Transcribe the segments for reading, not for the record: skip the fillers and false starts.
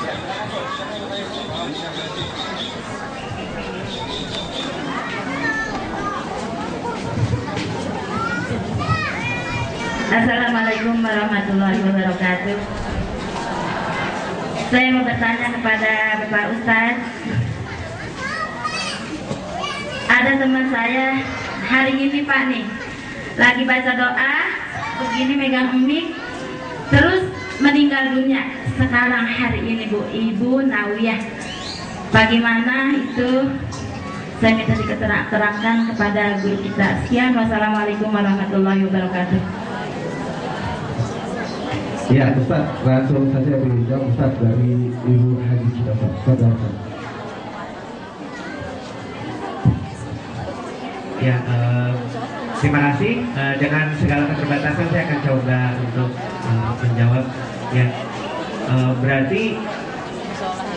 Assalamualaikum warahmatullahi wabarakatuh. Saya mau bertanya kepada Bapak Ustadz. Ada teman saya hari ini Pak nih lagi baca doa, begini megang mic, terus meninggal dunia. Sekarang hari ini Bu, Ibu Nawiyah. Bagaimana itu? Saya minta diterangkan kepada guru kita. Sekian, wassalamualaikum warahmatullahi wabarakatuh. Ya, Ustaz, langsung saja berbincang Ustaz dari Ibu Haji kita, Ustaz. Ya, terima kasih. Dengan segala keterbatasan saya akan coba untuk menjawab. Ya, berarti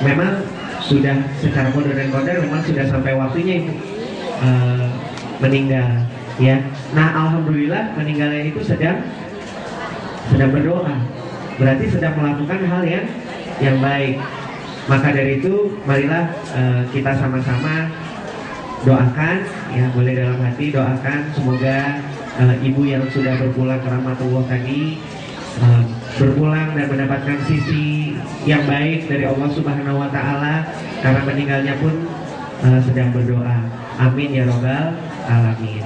memang sudah secara kodar dan kodar memang sudah sampai waktunya Ibu meninggal. Ya, nah alhamdulillah meninggalnya itu sedang berdoa. Berarti sedang melakukan hal yang baik. Maka dari itu marilah kita sama-sama doakan, ya boleh dalam hati doakan semoga ibu yang sudah berpulang ke rahmatullah tadi berpulang dan mendapatkan sisi yang baik dari Allah Subhanahu wa Ta'ala, karena meninggalnya pun sedang berdoa. Amin ya robbal alamin.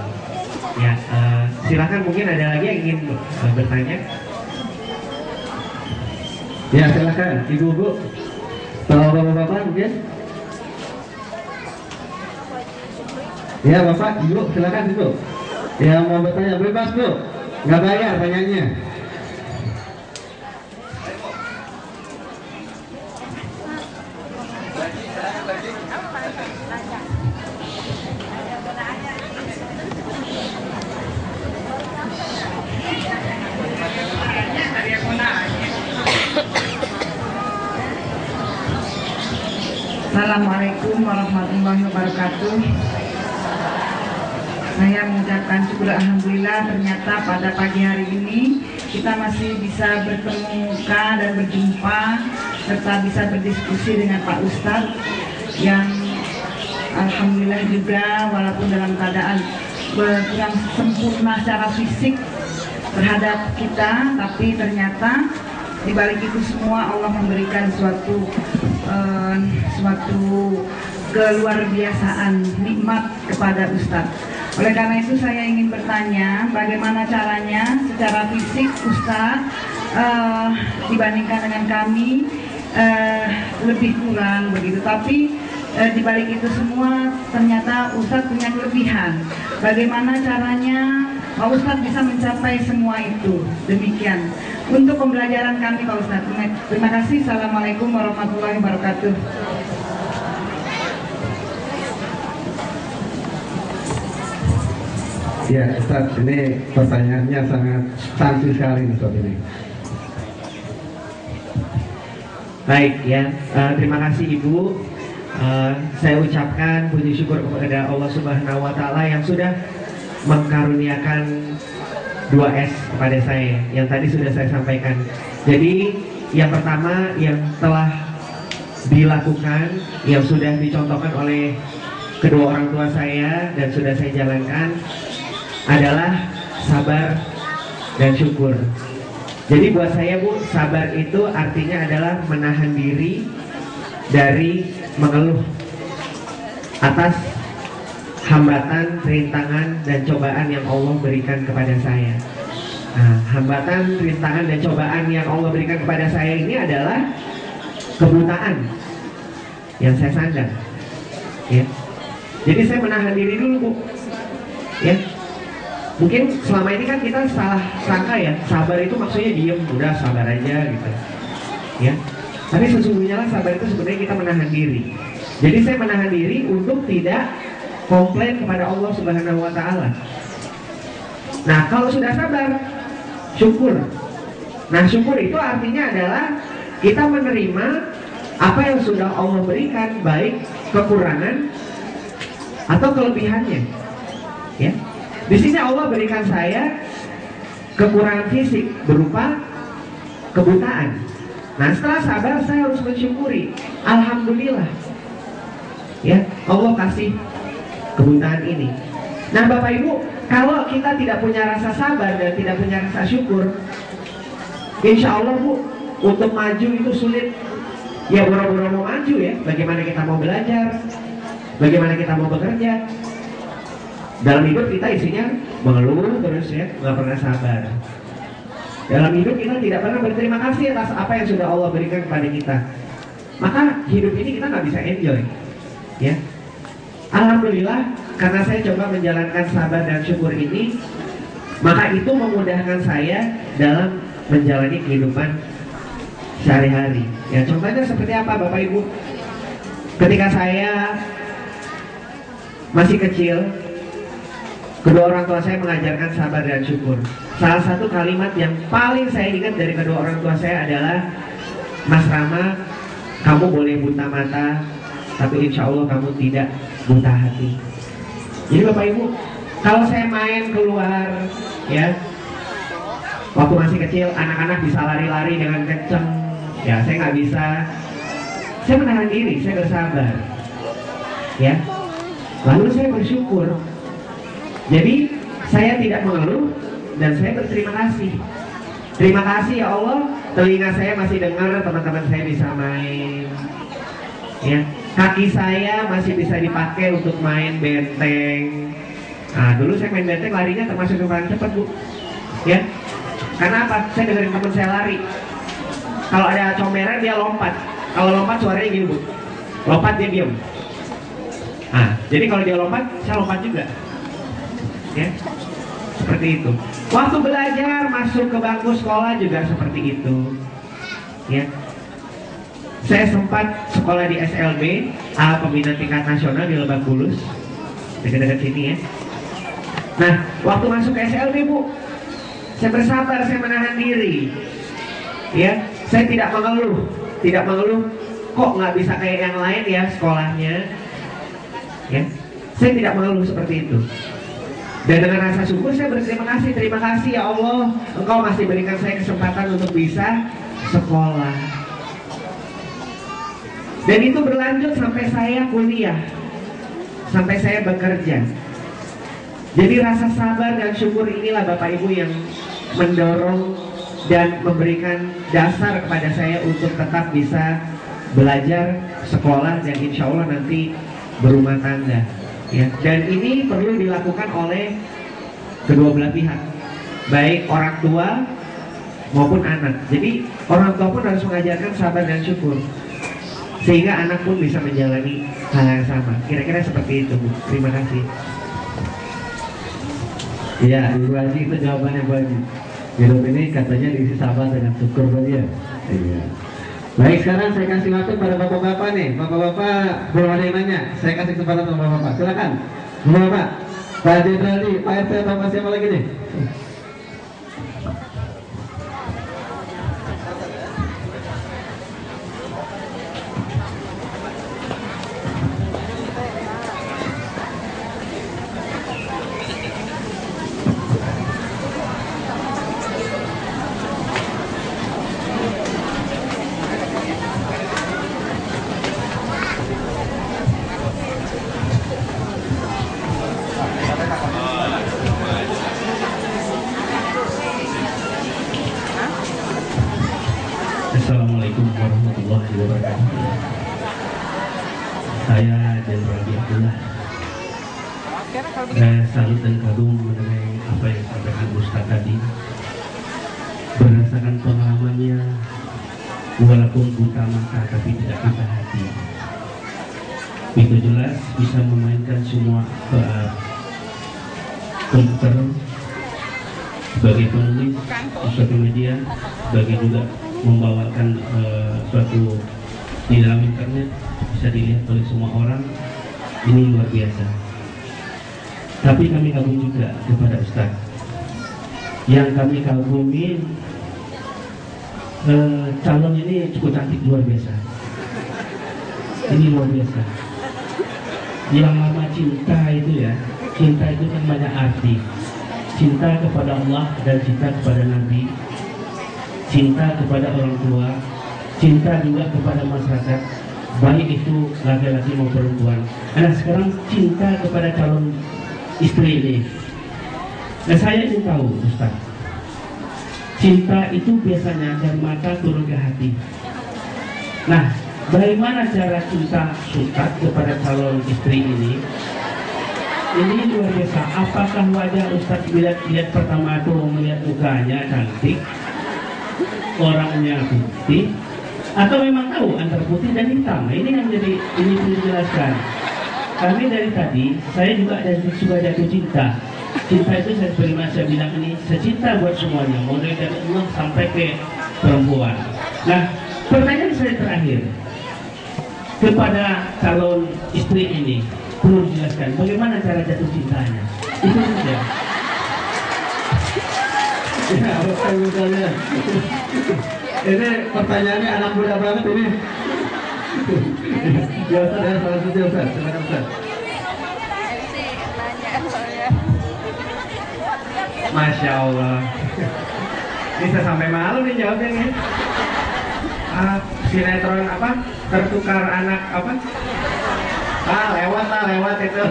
Ya, silakan, mungkin ada lagi yang ingin bertanya. Ya, silakan ibu-ibu atau bapak-bapak mungkin. Ya, bapak, ibu, silakan ibu. Yang mau bertanya bebas Bu, nggak bayar tanyanya. Assalamualaikum warahmatullahi wabarakatuh. Saya mengucapkan syukur alhamdulillah, ternyata pada pagi hari ini kita masih bisa bertemu muka dan berjumpa serta bisa berdiskusi dengan Pak Ustadz yang alhamdulillah juga walaupun dalam keadaan kurang sempurna secara fisik terhadap kita, tapi ternyata di balik itu semua Allah memberikan suatu keluar biasaan nikmat kepada Ustadz. Oleh karena itu saya ingin bertanya, bagaimana caranya secara fisik Ustadz dibandingkan dengan kami lebih kurang begitu, tapi di balik itu semua ternyata Ustadz punya kelebihan. Bagaimana caranya Pak Ustadz bisa mencapai semua itu? Demikian untuk pembelajaran kami Pak Ustadz. Terima kasih. Assalamualaikum warahmatullahi wabarakatuh. Ya, Ustaz, ini pertanyaannya sangat santai sekali Ustaz ini. Baik ya, terima kasih Ibu. Saya ucapkan puji syukur kepada Allah Subhanahu wa Ta'ala yang sudah mengkaruniakan 2S kepada saya, yang tadi sudah saya sampaikan. Jadi yang pertama yang telah dilakukan, yang sudah dicontohkan oleh kedua orang tua saya dan sudah saya jalankan adalah sabar dan syukur. Jadi buat saya Bu, sabar itu artinya adalah menahan diri dari mengeluh atas hambatan, rintangan, dan cobaan yang Allah berikan kepada saya. Nah, hambatan, rintangan, dan cobaan yang Allah berikan kepada saya ini adalah kebutaan yang saya sandang. Ya. Jadi saya menahan diri dulu Bu. Ya. Mungkin selama ini kan kita salah sangka ya, sabar itu maksudnya diem, udah sabar aja gitu. Ya. Tapi sesungguhnya lah sabar itu sebenarnya kita menahan diri. Jadi saya menahan diri untuk tidak komplain kepada Allah Subhanahu wa Ta'ala. Nah, kalau sudah sabar, syukur. Nah, syukur itu artinya adalah kita menerima apa yang sudah Allah berikan, baik kekurangan atau kelebihannya. Ya. Di sini Allah berikan saya kekurangan fisik berupa kebutaan. Nah setelah sabar saya harus mensyukuri. Alhamdulillah ya Allah kasih kebutaan ini. Nah Bapak Ibu, kalau kita tidak punya rasa sabar dan tidak punya rasa syukur, insya Allah Bu, untuk maju itu sulit. Ya boro-boro mau maju ya. Bagaimana kita mau belajar, bagaimana kita mau bekerja. Dalam hidup kita isinya mengeluh terus ya, nggak pernah sabar. Dalam hidup kita tidak pernah berterima kasih atas apa yang sudah Allah berikan kepada kita. Maka hidup ini kita nggak bisa enjoy ya. Alhamdulillah karena saya coba menjalankan sabar dan syukur ini, maka itu memudahkan saya dalam menjalani kehidupan sehari-hari ya. Contohnya seperti apa Bapak Ibu? Ketika saya masih kecil, kedua orang tua saya mengajarkan sabar dan syukur. Salah satu kalimat yang paling saya ingat dari kedua orang tua saya adalah, Mas Rama, kamu boleh buta mata, tapi insya Allah kamu tidak buta hati. Jadi Bapak Ibu, kalau saya main keluar ya, waktu masih kecil anak-anak bisa lari-lari dengan kenceng, ya saya nggak bisa. Saya menahan diri, saya bersabar ya. Lalu saya bersyukur. Jadi saya tidak mengeluh dan saya berterima kasih. Terima kasih ya Allah, telinga saya masih dengar teman-teman saya bisa main ya. Kaki saya masih bisa dipakai untuk main benteng. Nah dulu saya main benteng larinya termasuk yang paling cepat Bu ya. Karena apa? Saya dengerin teman saya lari. Kalau ada comberan dia lompat. Kalau lompat suaranya gini Bu, lompat dia diam. Nah jadi kalau dia lompat, saya lompat juga ya. Seperti itu. Waktu belajar masuk ke bangku sekolah juga seperti itu ya. Saya sempat sekolah di SLB Pembina Tingkat Nasional di Lebak Bulus, dekat-dekat sini ya. Nah waktu masuk ke SLB Bu, saya bersabar, saya menahan diri ya. Saya tidak mengeluh kok nggak bisa kayak yang lain ya sekolahnya ya. Saya tidak mengeluh seperti itu. Dan dengan rasa syukur saya berterima kasih. Terima kasih ya Allah, Engkau masih berikan saya kesempatan untuk bisa sekolah. Dan itu berlanjut sampai saya kuliah, sampai saya bekerja. Jadi rasa sabar dan syukur inilah Bapak Ibu yang mendorong dan memberikan dasar kepada saya untuk tetap bisa belajar, sekolah, dan insya Allah nanti berumah tangga ya. Dan ini perlu dilakukan oleh kedua belah pihak, baik orang tua maupun anak. Jadi orang tua pun harus mengajarkan sabar dan syukur, sehingga anak pun bisa menjalani hal yang sama. Kira-kira seperti itu Bu. Terima kasih. Iya, Ibu Haji, itu jawabannya Bu Haji. Hidup ini katanya diisi sabar dengan syukur Bu ya. Iya. Baik, sekarang saya kasih waktu pada bapak-bapak nih. Bapak-bapak belum ada yang nanya. Saya kasih kesempatan sama bapak-bapak. Silakan. Bapak, Pak Jendrali, Pak RT, Bapak siapa lagi nih? Assalamualaikum warahmatullahi wabarakatuh. Saya Jendrali Abdullah. Saya salut dan kagum mengenai apa yang disampaikan Ustaz tadi. Berdasarkan pengalamannya, walaupun buta mata tapi tidak buta hati. Itu jelas bisa memainkan semua komputer sebagai penulis, suatu media, sebagai juga membawakan suatu di dalam internet, bisa dilihat oleh semua orang. Ini luar biasa. Tapi kami kagum juga kepada Ustaz. Yang kami kagumin, calon ini cukup cantik, luar biasa. Ini luar biasa. Yang nama cinta itu ya, cinta itu kan banyak arti. Cinta kepada Allah dan cinta kepada Nabi, cinta kepada orang tua, cinta juga kepada masyarakat, baik itu laki-laki maupun perempuan. Nah sekarang cinta kepada calon istri ini. Nah saya ingin tahu Ustaz, cinta itu biasanya dari mata turun ke hati. Nah bagaimana cara cinta Ustaz kepada calon istri ini? Ini luar biasa. Apakah wajah Ustaz lihat pertama itu melihat mukanya cantik, orangnya putih, atau memang tahu antara putih dan hitam? Nah, ini yang jadi ini perlu dijelaskan. Kami dari tadi saya juga ada suka jatuh cinta. Cinta itu saya bilang ini secinta buat semuanya, mulai dari Allah sampai ke perempuan. Nah pertanyaan saya terakhir kepada calon istri ini, perlu dijelaskan bagaimana cara jatuh cintanya. Itu saja. Ya, Bapak misalnya. Ini pertanyaannya anak muda banget ini. Ya Ustaz, ya selanjutnya Ustaz, silakan Ustaz. Masya Allah. Bisa sampai malu nih jawabnya nih. Sinetron apa? Tertukar anak apa? Lewat itu.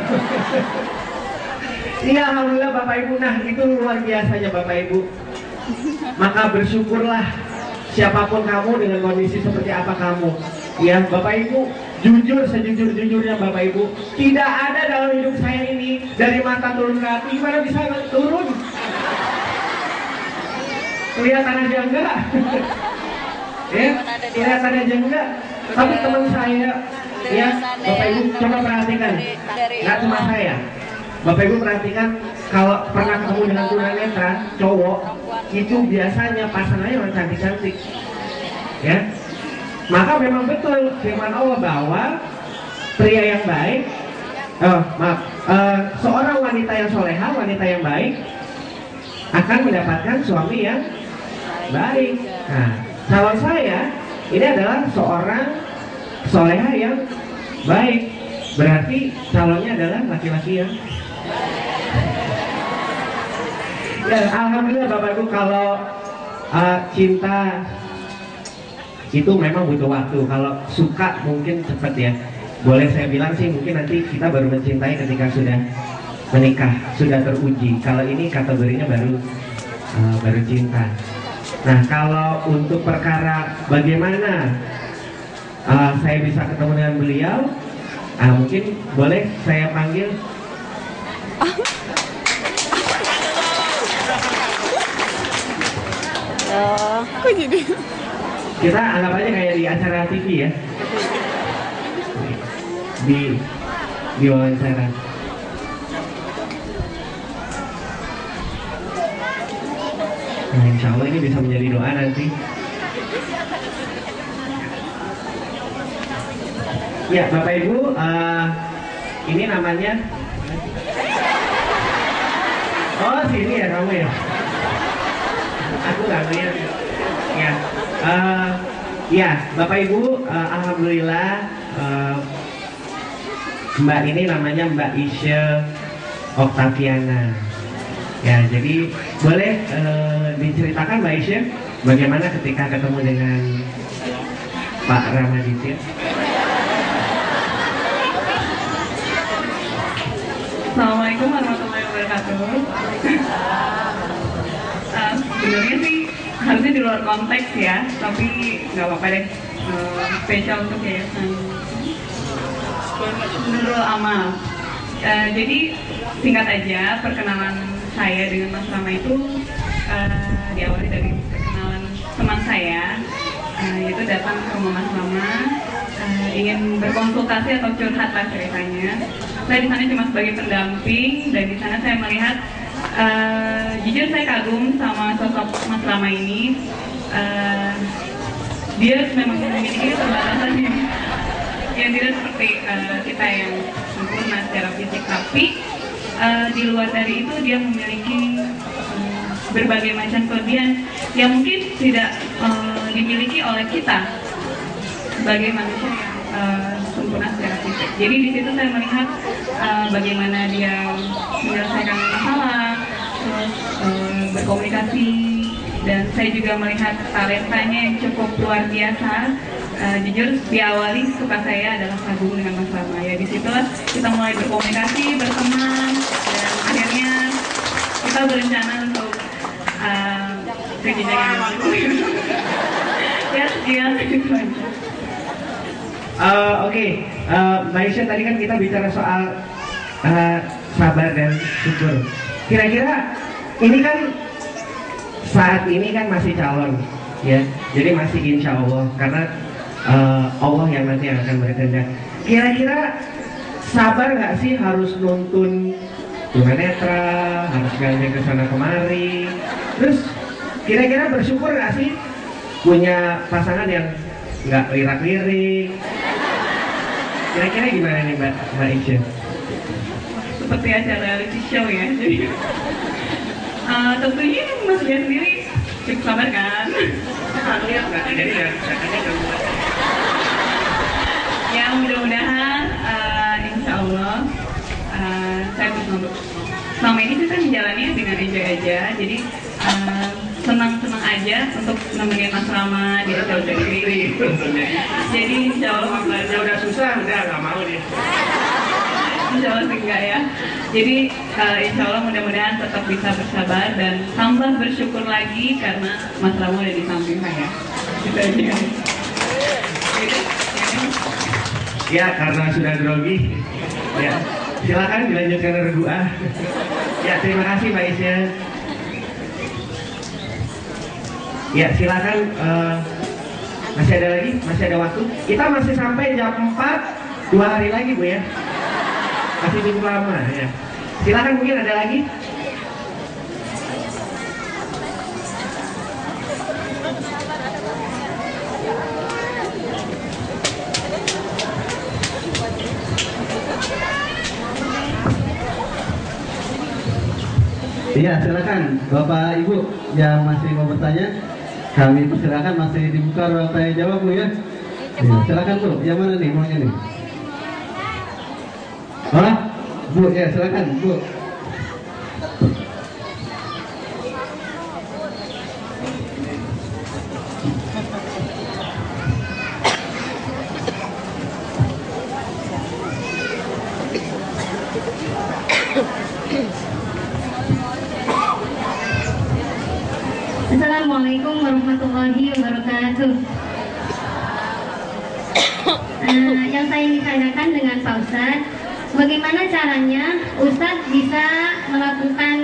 Iya, alhamdulillah Bapak Ibu. Nah itu luar biasanya Bapak Ibu. Maka bersyukurlah siapapun kamu dengan kondisi seperti apa kamu. Ya Bapak Ibu, jujur sejujur-jujurnya Bapak Ibu, tidak ada dalam hidup saya ini dari mata turun ke hati. Gimana bisa turun? Kelihatan aja enggak? Ya, kelihatan aja enggak? Tapi teman saya, ya Bapak Ibu coba perhatikan, nggak cuma saya. Bapak Ibu perhatikan, kalau pernah ketemu dengan tunanetra cowok, itu biasanya pasangannya orang cantik-cantik, ya. Maka memang betul firman Allah bahwa pria yang baik, seorang wanita yang soleha, wanita yang baik akan mendapatkan suami yang baik. Nah, calon saya ini adalah seorang soleha yang baik, berarti calonnya adalah laki-laki yang ya, alhamdulillah Bapak Ibu, kalau cinta itu memang butuh waktu. Kalau suka mungkin cepat ya. Boleh saya bilang sih mungkin nanti kita baru mencintai ketika sudah menikah, sudah teruji. Kalau ini kategorinya baru cinta. Nah kalau untuk perkara bagaimana saya bisa ketemu dengan beliau, mungkin boleh saya panggil. Kok jadi? Kita anggap aja kayak di acara TV ya, di wawancara. Nah, insya Allah ini bisa menjadi doa nanti. Ya Bapak Ibu, ini namanya. Oh sini ya kamu ya. Aku nggak lihat. Ya. Ya, Bapak Ibu, alhamdulillah Mbak ini namanya Mbak Isya Oktaviana. Ya, jadi boleh diceritakan Mbak Isya bagaimana ketika ketemu dengan Pak Ramaditya? Assalamualaikum warahmatullahi wabarakatuh. Sebenarnya sih harusnya di luar konteks ya, tapi nggak apa-apa deh. Spesial untuk yayasan Nurul Amal. Jadi singkat aja, perkenalan saya dengan Mas Rama itu diawali dari perkenalan teman saya, yaitu datang ke rumah Mas Rama, ingin berkonsultasi atau curhat lah ceritanya. Saya di sana cuma sebagai pendamping, dan di sana saya melihat jujur saya kagum sama sosok Mas Rama ini. Dia memang memiliki keterbatasan yang tidak seperti kita yang sempurna secara fisik, tapi di luar dari itu dia memiliki berbagai macam kelebihan yang mungkin tidak dimiliki oleh kita sebagai manusia yang sempurna secara fisik. Jadi di situ saya melihat bagaimana dia menyelesaikan masalah, terus berkomunikasi dan saya juga melihat talentanya yang cukup luar biasa. Jujur diawali suka saya adalah kagum dengan Mas Rama. Ya disitulah kita mulai berkomunikasi, berteman, dan akhirnya kita berencana untuk ke jenjang yang lebih. Ya, itu aja. Oke, Mbak Isya, tadi kan kita bicara soal sabar dan syukur. Kira-kira ini kan saat ini kan masih calon, ya. Jadi masih insya Allah, karena Allah yang nanti yang akan berkehendak. Kira-kira sabar nggak sih harus nuntun tunanetra, harus gandeng ke sana kemari? Terus kira-kira bersyukur nggak sih punya pasangan yang nggak lirak-lirik? Kira-kira gimana nih Mbak Isya? Seperti acara reality show ya. Jadi tentunya Mas Lia sendiri cukup sabar kan? Lihat nggak? Jadi katanya Ya mudah-mudahan insya Allah saya selama ini sih saya menjalani dengan enjoy aja. Jadi senang-senang aja untuk nemenin Mas Rama di acara ini. Jadi insya Allah udah susah, udah nggak mau dia. Insya Allah sih enggak ya. Jadi insya Allah mudah-mudahan tetap bisa bersabar dan tambah bersyukur lagi karena Mas Rama udah di samping saya. Gitu aja. Ya, karena sudah grogi. Ya, silakan dilanjutkan berdua. Ya, terima kasih Mbak Isya. Ya, silakan. Masih ada lagi? Masih ada waktu? Kita masih sampai jam 4, 2 hari lagi Bu ya. Masih cukup lama ya. Silakan, mungkin ada lagi? Iya, silakan Bapak Ibu yang masih mau bertanya, kami persilakan, masih dibuka ruang tanya jawab Bu ya. Iya, silakan Bu, yang mana nih maunya nih? Hah? Bu, ya silakan Bu. Assalamualaikum warahmatullahi wabarakatuh. Yang saya ingin tanyakan dengan Pak Ustadz, bagaimana caranya Ustadz bisa melakukan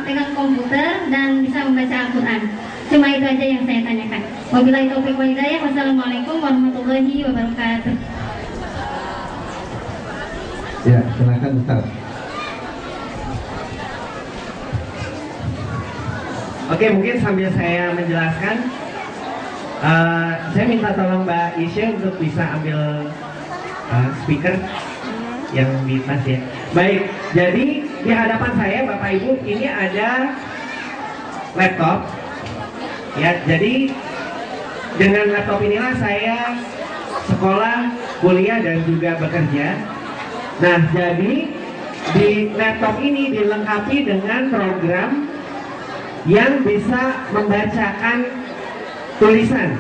pegang komputer dan bisa membaca Al-Quran? Cuma itu aja yang saya tanyakan. Wabillahi taufiq wal hidayah. Wassalamualaikum warahmatullahi wabarakatuh. Ya, silakan Ustaz. Oke, mungkin sambil saya menjelaskan, saya minta tolong Mbak Isya untuk bisa ambil speaker yang di tas ya. Baik, jadi di hadapan saya Bapak Ibu ini ada laptop ya. Jadi dengan laptop inilah saya sekolah, kuliah dan juga bekerja. Nah, jadi di laptop ini dilengkapi dengan program yang bisa membacakan tulisan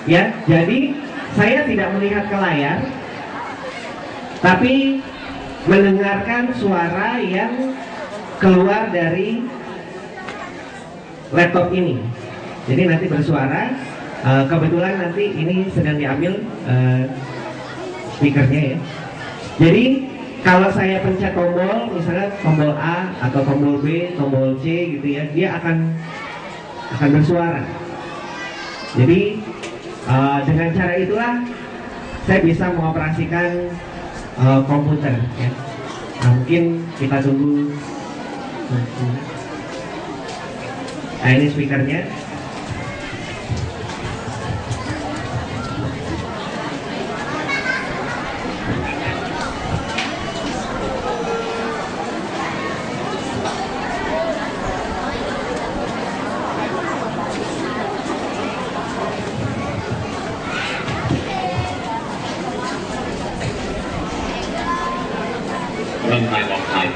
ya. Jadi saya tidak melihat ke layar, tapi mendengarkan suara yang keluar dari laptop ini. Jadi nanti bersuara. Kebetulan nanti ini sedang diambil speakernya ya. Jadi kalau saya pencet tombol, misalnya tombol A atau tombol B, tombol C gitu ya, dia akan bersuara. Jadi dengan cara itulah saya bisa mengoperasikan komputer ya. Nah, mungkin kita tunggu. Nah, ini speakernya.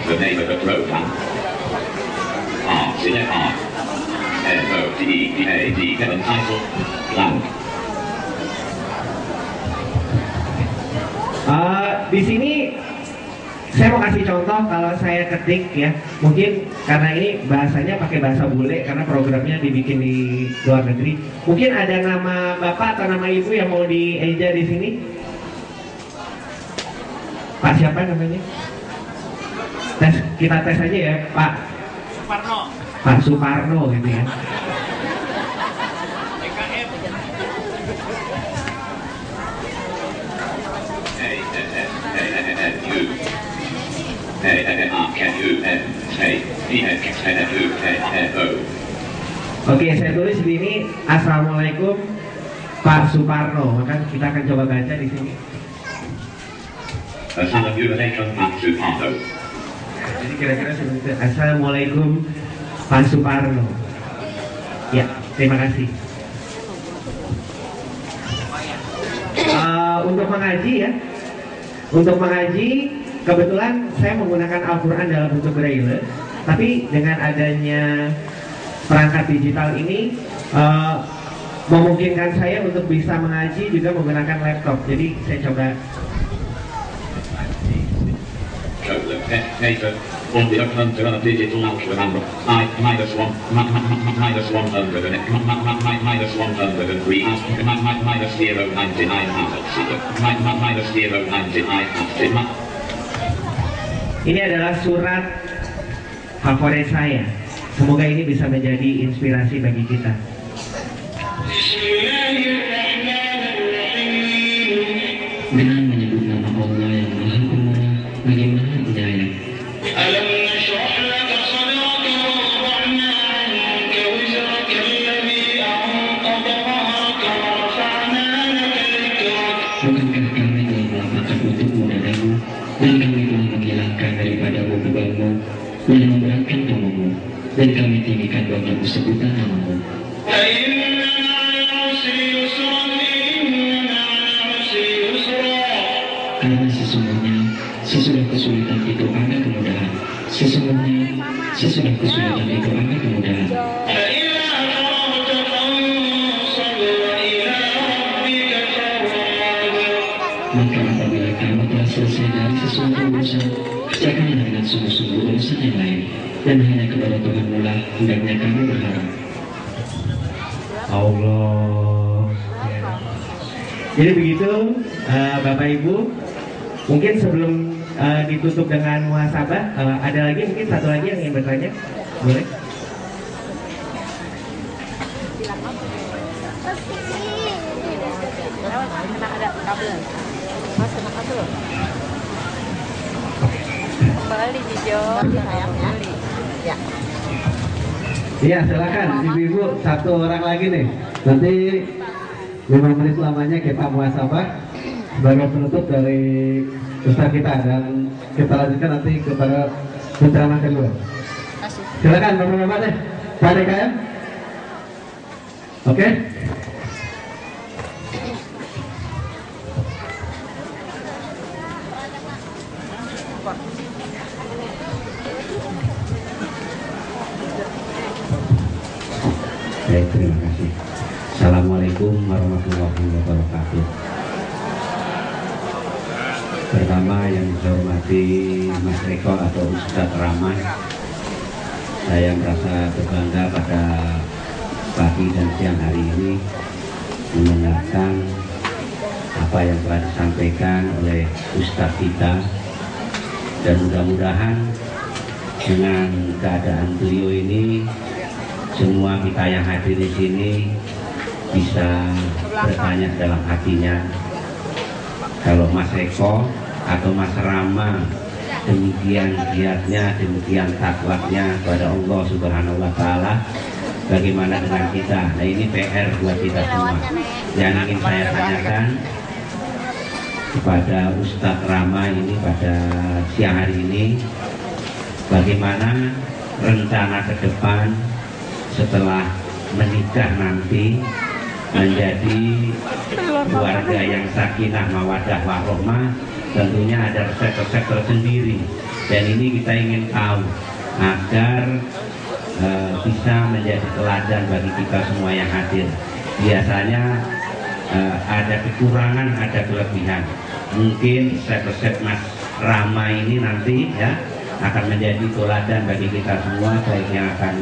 The name of the program. Art in art. N-O-T-E-P-A-D, entitled Blank. Di sini saya mau kasih contoh kalau saya ketik ya, mungkin karena ini bahasanya pakai bahasa bule karena programnya dibikin di luar negeri. Mungkin ada nama bapak atau nama ibu yang mau dieja di sini? Pak siapa namanya? Kita tes aja ya, Pak Suparno. Pak Suparno gitu ya. Oke, saya tulis di sini Assalamualaikum Pak Suparno. Maka kita akan coba baca di sini. Assalamualaikum Pak Suparno. Jadi kira-kira seperti itu. Assalamualaikum Pak Suparno. Ya, terima kasih. Untuk mengaji ya, untuk mengaji kebetulan saya menggunakan Al-Quran dalam bentuk braille, tapi dengan adanya perangkat digital ini memungkinkan saya untuk bisa mengaji juga menggunakan laptop. Jadi saya coba. On the upper digital number minus 100 minus 103 minus 099 minus 099. Ini adalah surat favorit saya. Semoga ini bisa menjadi inspirasi bagi kita. Dengan menyebut nama Allah yang Maha Pemurah, lagi Maha Penyayang. Bukankah kami telah melapangkan untukmu dadamu, dan kami telah menghilangkan daripadamu bebanmu, dan memberatkan kamumu, dan kami tinggikan bagimu sebutan namamu. Karena sesungguhnya sesudah kesulitan itu ada kemudahan. Sesungguhnya sesudah kesulitan itu ada kemudahan. Maka apabila kamu telah selesai dari sesuatu urusan, kerjakanlah dengan sungguh-sungguh urusan yang lain, dan hanya kepada Tuhan-Mu lah hendaknya kami berharap. Allah. Jadi begitu Bapak Ibu. Mungkin sebelum ditutup dengan muhasabah, ada lagi mungkin satu lagi yang ingin bertanya, boleh? Kembali hijau sayangnya. Ya. Iya, silakan ibu-ibu, satu orang lagi nih. Nanti 5 menit lamanya kita muhasabah sebagai penutup dari ustaz kita, dan kita lanjutkan nanti kepada penceramah kedua. Silakan bapak-bapak deh, Pak DKM. Oke. Baik, terima kasih. Assalamualaikum warahmatullahi wabarakatuh. Pertama yang saya hormati Mas Eko atau Ustadz Rahman, saya merasa berbangga pada pagi dan siang hari ini mendengarkan apa yang telah disampaikan oleh Ustadz kita, dan mudah-mudahan dengan keadaan beliau ini semua kita yang hadir di sini bisa bertanya dalam hatinya, kalau Mas Eko atau Mas Rama demikian giatnya, demikian takwanya kepada Allah Subhanahu wa Ta'ala, bagaimana dengan kita? Nah, ini PR buat kita semua. Yang ingin saya tanyakan kepada Ustadz Rama ini pada siang hari ini, bagaimana rencana ke depan setelah menikah nanti menjadi keluarga yang sakinah mawaddah warohmah? Tentunya ada resep-resep tersendiri, dan ini kita ingin tahu agar bisa menjadi teladan bagi kita semua yang hadir. Biasanya ada kekurangan, ada kelebihan. Mungkin resep-resep Mas Rama ini nanti ya akan menjadi teladan bagi kita semua, baik yang akan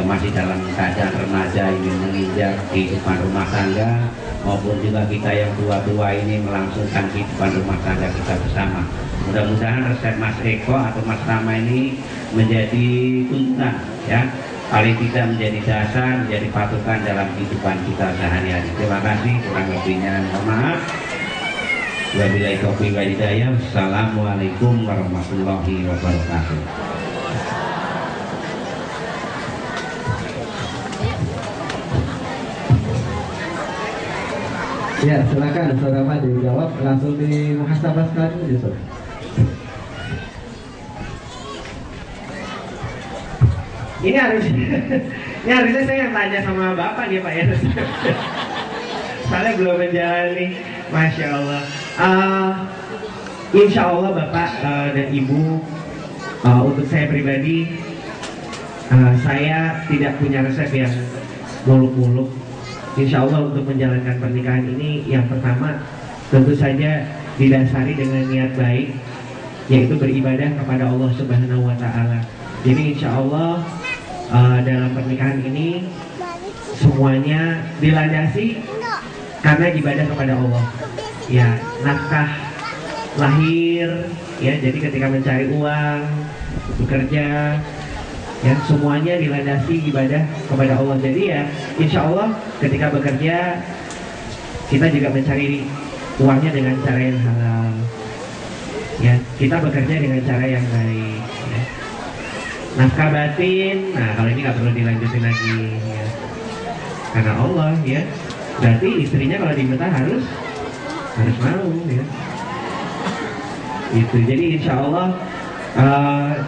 masih dalam keadaan remaja ingin menginjak kehidupan rumah tangga, maupun juga kita yang tua-tua ini melangsungkan kehidupan rumah tangga kita bersama. Mudah-mudahan resep Mas Eko atau Mas Rama ini menjadi tuntunan ya, paling tidak menjadi dasar, menjadi patokan dalam kehidupan kita sehari-hari. Terima kasih, kurang lebihnya mohon maaf. Wabillahi taufiq wal hidayah. Assalamualaikum warahmatullahi wabarakatuh. Ya, silakan saudara dijawab langsung di muhasabah sekali aja, saudara. Ini harusnya saya yang tanya sama Bapak nih Pak ya. Soalnya belum menjalani, Masya Allah. Insya Allah Bapak dan Ibu, untuk saya pribadi, saya tidak punya resep yang muluk-muluk. Insya Allah untuk menjalankan pernikahan ini, yang pertama tentu saja didasari dengan niat baik, yaitu beribadah kepada Allah Subhanahu Wa Taala. Jadi insya Allah dalam pernikahan ini semuanya dilandasi karena ibadah kepada Allah. Ya, nafkah lahir, ya. Jadi ketika mencari uang, bekerja, ya semuanya dilandasi ibadah kepada Allah. Jadi ya insya Allah ketika bekerja kita juga mencari uangnya dengan cara yang halal, ya kita bekerja dengan cara yang baik, ya. Nafkah batin, nah kalau ini nggak perlu dilanjutin lagi, ya. Karena Allah, ya berarti istrinya kalau diminta harus mau, ya itu. Jadi insya Allah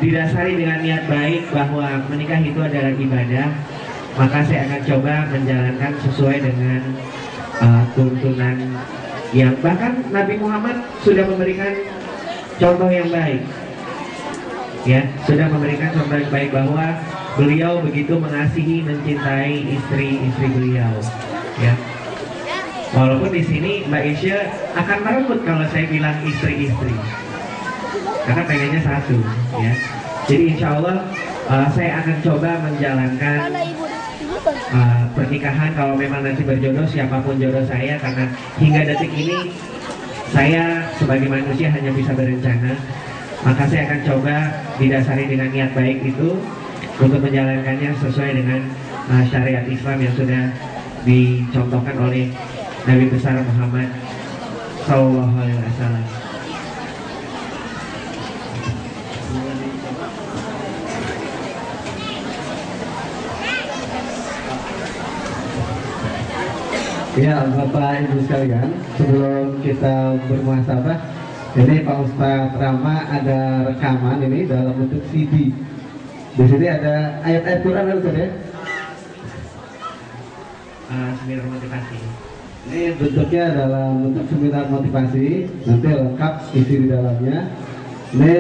didasari dengan niat baik bahwa menikah itu adalah ibadah, maka saya akan coba menjalankan sesuai dengan tuntunan yang bahkan Nabi Muhammad sudah memberikan contoh yang baik, ya sudah memberikan contoh yang baik bahwa beliau begitu mengasihi, mencintai istri-istri beliau, ya. Walaupun di sini Mbak Isya akan merebut kalau saya bilang istri-istri, karena pengennya satu, ya. Jadi insya Allah saya akan coba menjalankan pernikahan kalau memang nanti berjodoh, siapapun jodoh saya, karena hingga detik ini saya sebagai manusia hanya bisa berencana, maka saya akan coba didasari dengan niat baik itu untuk menjalankannya sesuai dengan syariat Islam yang sudah dicontohkan oleh Nabi besar Muhammad Sallallahu Alaihi Wasallam. Ya, Bapak Ibu sekalian, sebelum kita bermuhasabah, ini Pak Ustadz Rama ada rekaman ini dalam bentuk CD. Di sini ada ayat-ayat Quran, ada ya? Seminar motivasi. Ini bentuknya dalam bentuk seminar motivasi, nanti lengkap isi di dalamnya. Ini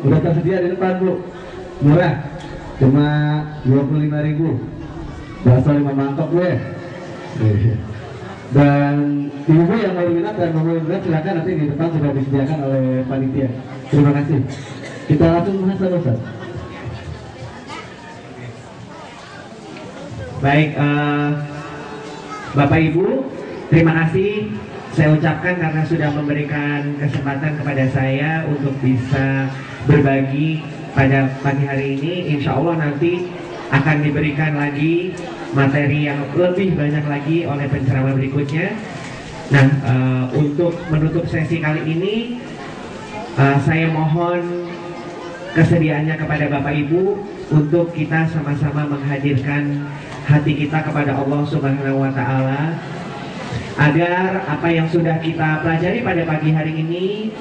udah tersedia di depan, Bu. Murah, cuma 25.000. Bahasa 5 mangkok gue. Dan ibu yang mau minat dan mau minat silakan, nanti di depan sudah disediakan oleh panitia. Terima kasih. Kita langsung muhasabah, Ustaz. Baik, Bapak Ibu, terima kasih saya ucapkan karena sudah memberikan kesempatan kepada saya untuk bisa berbagi pada pagi hari ini. Insya Allah nanti akan diberikan lagi materi yang lebih banyak lagi oleh penceramah berikutnya. Nah, untuk menutup sesi kali ini, saya mohon kesediaannya kepada Bapak Ibu untuk kita sama-sama menghadirkan hati kita kepada Allah Subhanahu Wa Taala, agar apa yang sudah kita pelajari pada pagi hari ini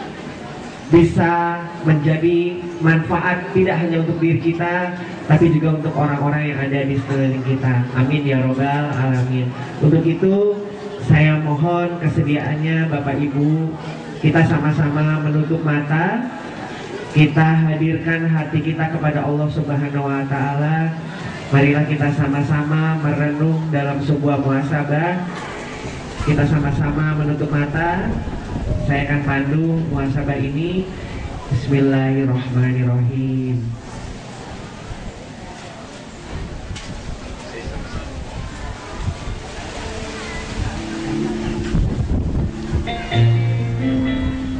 bisa menjadi manfaat tidak hanya untuk diri kita, tapi juga untuk orang-orang yang ada di sekeliling kita. Amin ya robbal alamin. Untuk itu saya mohon kesediaannya Bapak Ibu, kita sama-sama menutup mata, kita hadirkan hati kita kepada Allah Subhanahu Wa Taala, Marilah kita sama-sama merenung dalam sebuah muhasabah. Kita sama-sama menutup mata. Saya akan pandu muhasabah ini. Bismillahirrahmanirrahim.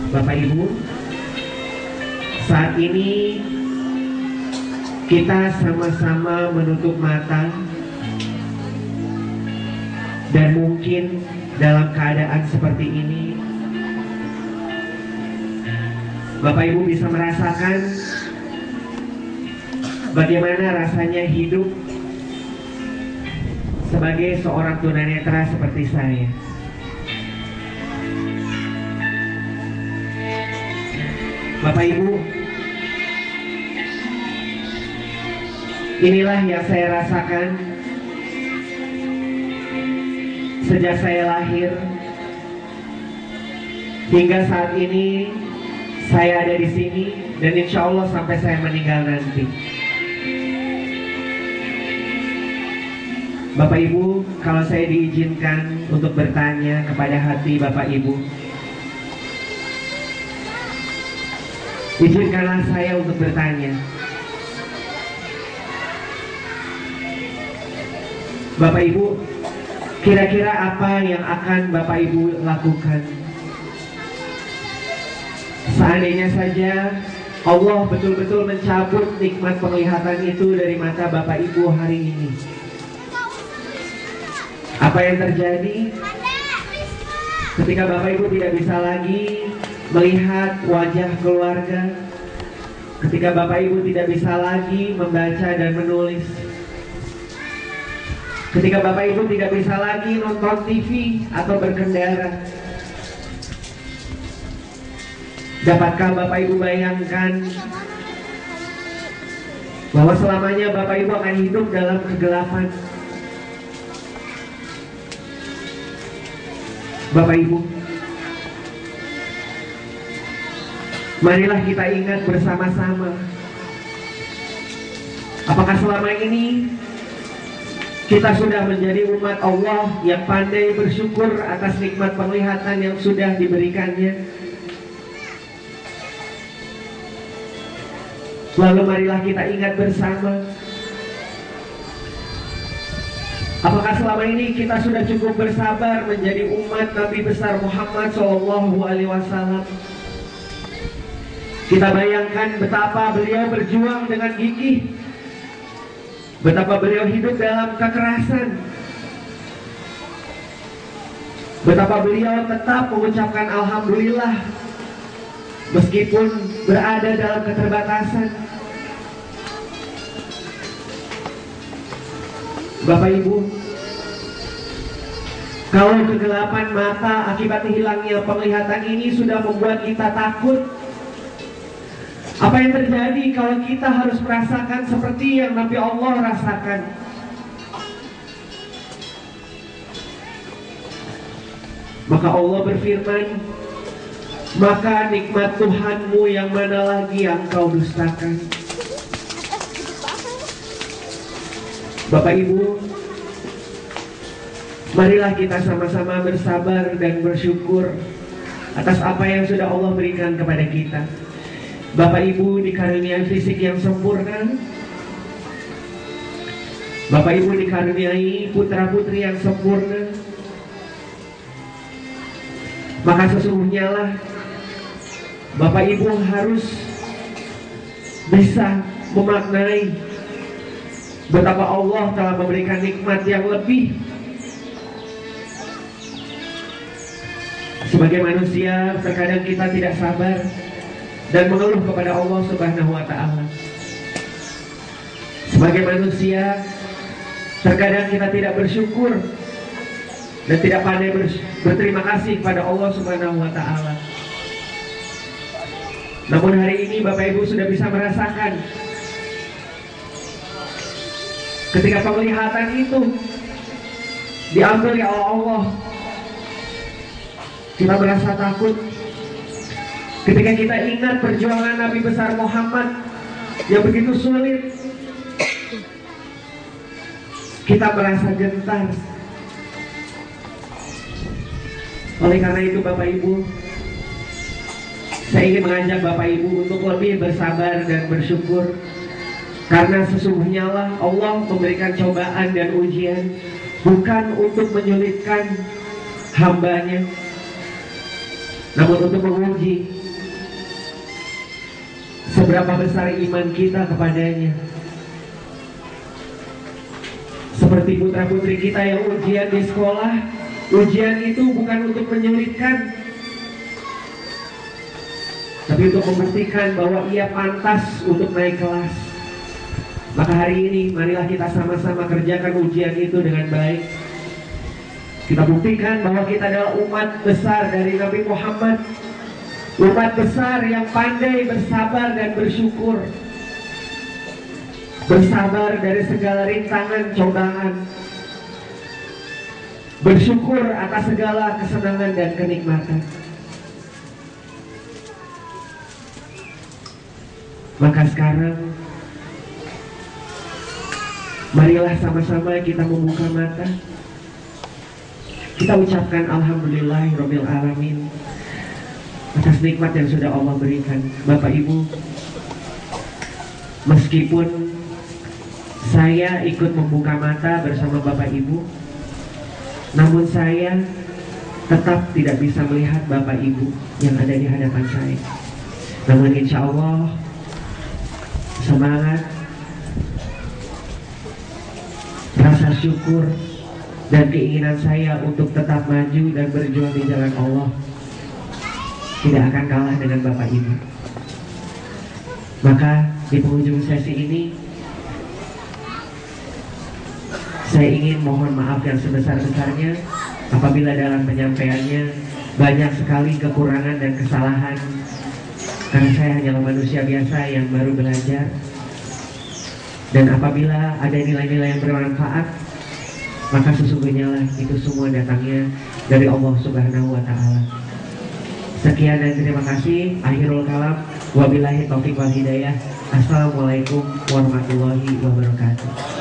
Bapak Ibu, saat ini kita sama-sama menutup mata dan mungkin dalam keadaan seperti ini Bapak Ibu bisa merasakan bagaimana rasanya hidup sebagai seorang tunanetra seperti saya. Bapak Ibu, inilah yang saya rasakan sejak saya lahir hingga saat ini saya ada di sini, dan insya Allah sampai saya meninggal nanti. Bapak Ibu, kalau saya diizinkan untuk bertanya kepada hati Bapak Ibu, izinkanlah saya untuk bertanya. Bapak Ibu, kira-kira apa yang akan Bapak Ibu lakukan seandainya saja Allah betul-betul mencabut nikmat penglihatan itu dari mata Bapak Ibu hari ini? Apa yang terjadi ketika Bapak Ibu tidak bisa lagi melihat wajah keluarga, ketika Bapak Ibu tidak bisa lagi membaca dan menulis, ketika Bapak Ibu tidak bisa lagi nonton TV atau berkendara? Dapatkah Bapak Ibu bayangkan bahwa selamanya Bapak Ibu akan hidup dalam kegelapan? Bapak Ibu, marilah kita ingat bersama-sama, apakah selama ini kita sudah menjadi umat Allah yang pandai bersyukur atas nikmat penglihatan yang sudah diberikannya? Lalu marilah kita ingat bersama, apakah selama ini kita sudah cukup bersabar menjadi umat Nabi besar Muhammad SAW? Kita bayangkan betapa beliau berjuang dengan gigih, betapa beliau hidup dalam kekerasan, betapa beliau tetap mengucapkan Alhamdulillah meskipun berada dalam keterbatasan. Bapak Ibu, kalau kegelapan mata akibat hilangnya penglihatan ini sudah membuat kita takut, apa yang terjadi kalau kita harus merasakan seperti yang Nabi Allah rasakan? Maka Allah berfirman, maka nikmat Tuhanmu yang mana lagi yang kau dustakan? Bapak Ibu, marilah kita sama-sama bersabar dan bersyukur atas apa yang sudah Allah berikan kepada kita. Bapak Ibu dikaruniai fisik yang sempurna, Bapak Ibu dikaruniai putra-putri yang sempurna. Maka sesungguhnya lah Bapak Ibu harus bisa memaknai betapa Allah telah memberikan nikmat yang lebih. Sebagai manusia, terkadang kita tidak sabar dan mengeluh kepada Allah Subhanahu wa Ta'ala. Sebagai manusia, terkadang kita tidak bersyukur dan tidak pandai berterima kasih kepada Allah Subhanahu wa Ta'ala. Namun hari ini Bapak Ibu sudah bisa merasakan ketika penglihatan itu diambil oleh Allah, kita merasa takut. Ketika kita ingat perjuangan Nabi besar Muhammad yang begitu sulit, kita merasa gentar. Oleh karena itu Bapak Ibu, saya ingin mengajak Bapak Ibu untuk lebih bersabar dan bersyukur, karena sesungguhnya lah Allah memberikan cobaan dan ujian bukan untuk menyulitkan hambanya, namun untuk menguji seberapa besar iman kita kepadanya. Seperti putra-putri kita yang ujian di sekolah, ujian itu bukan untuk menyulitkan, tapi untuk membuktikan bahwa ia pantas untuk naik kelas. Maka hari ini marilah kita sama-sama kerjakan ujian itu dengan baik. Kita buktikan bahwa kita adalah umat besar dari Nabi Muhammad, umat besar yang pandai bersabar dan bersyukur, bersabar dari segala rintangan cobaan, bersyukur atas segala kesenangan dan kenikmatan. Maka sekarang marilah sama-sama kita membuka mata. Kita ucapkan alhamdulillahirabbil alamin atas nikmat yang sudah Allah berikan. Bapak Ibu, meskipun saya ikut membuka mata bersama Bapak Ibu, namun saya tetap tidak bisa melihat Bapak Ibu yang ada di hadapan saya. Namun insya Allah semangat, rasa syukur, dan keinginan saya untuk tetap maju dan berjuang di jalan Allah tidak akan kalah dengan Bapak Ibu. Maka di penghujung sesi ini saya ingin mohon maaf yang sebesar-besarnya apabila dalam penyampaiannya banyak sekali kekurangan dan kesalahan, karena saya hanyalah manusia biasa yang baru belajar. Dan apabila ada nilai-nilai yang bermanfaat, maka sesungguhnya lah itu semua datangnya dari Allah Subhanahu wa Ta'ala. Sekian dan terima kasih. Akhirul kalam, wabillahi taufiq wal hidayah. Assalamualaikum warahmatullahi wabarakatuh.